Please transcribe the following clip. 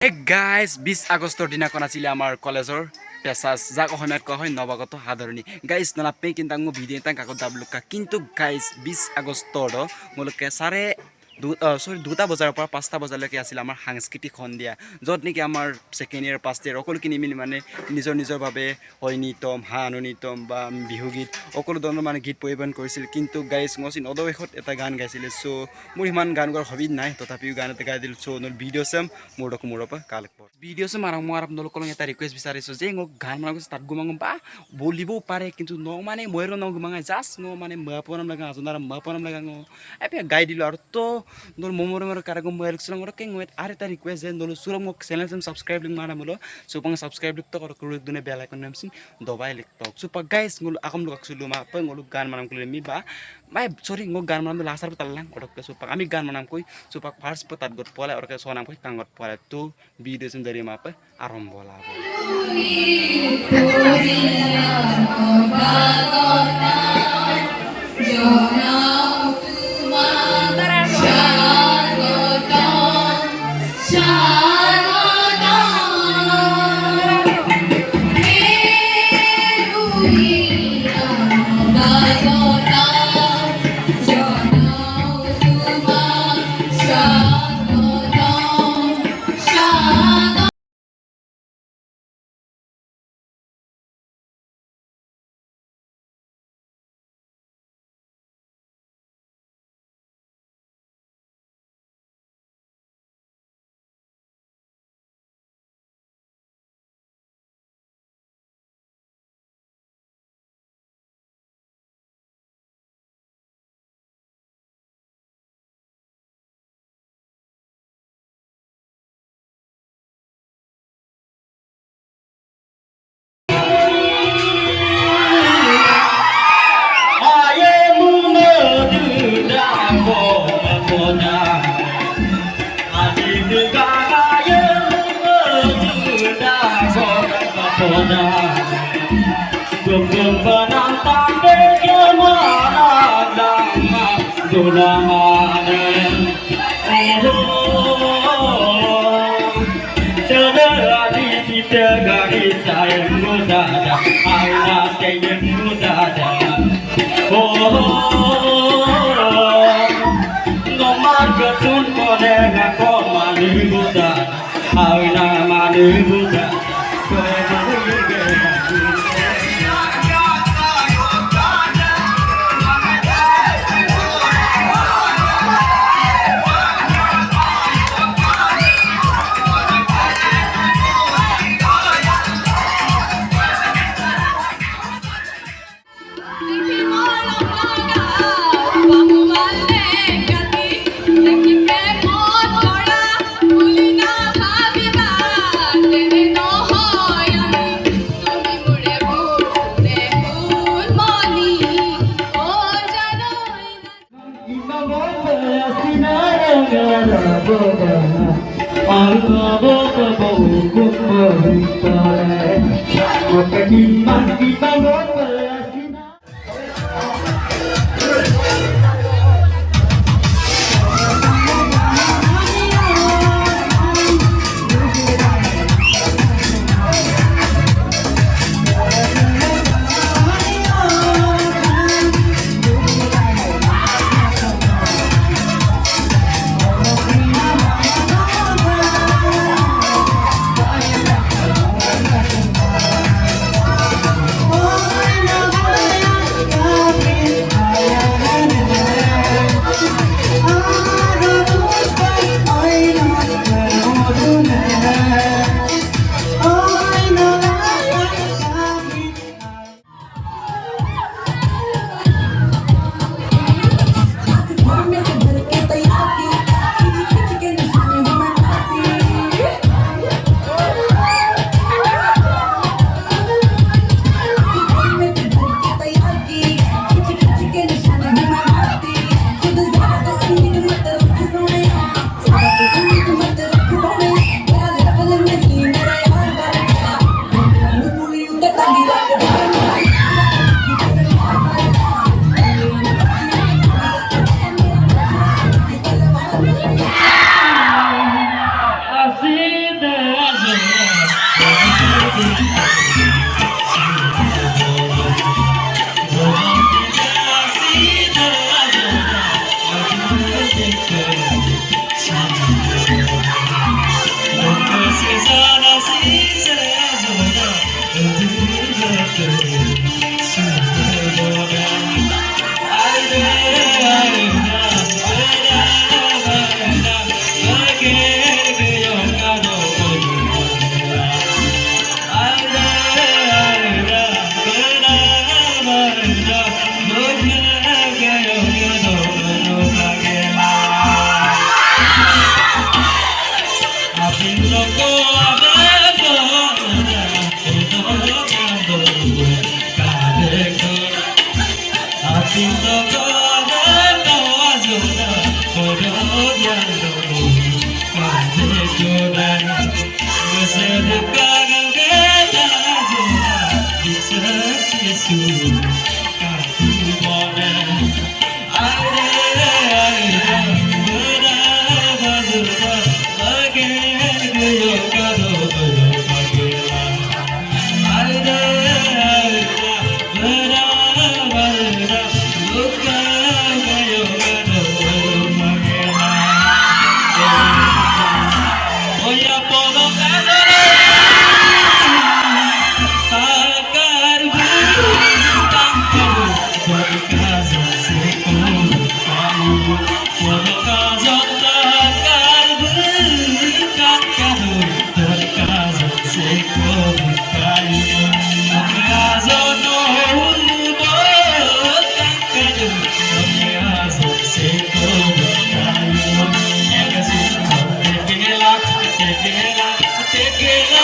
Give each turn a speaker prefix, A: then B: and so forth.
A: Hey guys, 20 আগষ্টৰ দিনাখন আছিল আমাৰ কলেজৰ পেছাছ যাক অসমীয়াত কোৱা হয় নৱাগত সাধাৰণী গাইজ নলাপে কিন্তু মই ভিডিঅ' এটা কাকত দাবলোকা কিন্তু গাইজ 20 আগষ্টৰ মোলোকে চাৰে দুটা বজাৰ পৰা 5টা বজালৈকে আছিল আমাৰ সাংস্কৃতিক সন্ধিয়া য'ত নেকি আমাৰ ছেকেণ্ড ইয়াৰ ফাৰ্ষ্ট ইয়াৰ সকলোখিনি মিলি মানে নিজৰ বাবে হয় নৃত্যম হানুনিতম বা বিহুগীত সকলো ধৰণৰ মানে গীত পৰিৱেশন কৰিছিল কিন্তু গাইজ মই নদবেশত এটা গান গাইছিলে চ' মোৰ ইমান গান গোৱাৰ হবি নাই তথাপিও গান এটা গাই দিলোঁ চ' ভিডিঅ' চাম মোৰ পৰা কালেক্ট কৰ ভিডিঅ' চাম আৰু মই আপোনালোকক এটা ৰিকুৱেষ্ট বিচাৰিছোঁ যে মোক গান মাংগ তাত গুমাঙ বা বলিবও পাৰে কিন্তু ন মানে ময়ূৰ নগুমাঙাই জাষ্ট ন মানে মহাপনাম লগা আজনাৰ মহাপনাম লগা এপে গাই দিলোঁ আৰু তো নল মমোৰ কাৰাগম মই এলেকশ্যন কেং আৰু এটা ৰিকুৱেষ্ট যে নল চুৰক মোক চেনেল সাবস্ক্ৰাইব লিং মাৰা মোলো চুপাং সাবস্ক্ৰাইব লিখতো কৰি দুনে বেল আইকন নামছিন দবাই লিখতো চুপা গাইছ ngul akam lu aksulu ma pa ngulu gan manam kulo mi ba mai sorry ngok gan manam lasar patalang odok ke supak ami gan manam koi supak first petat got pola or ke sonam koi kangot pola tu video sen dari ma pa arom bola
B: Take it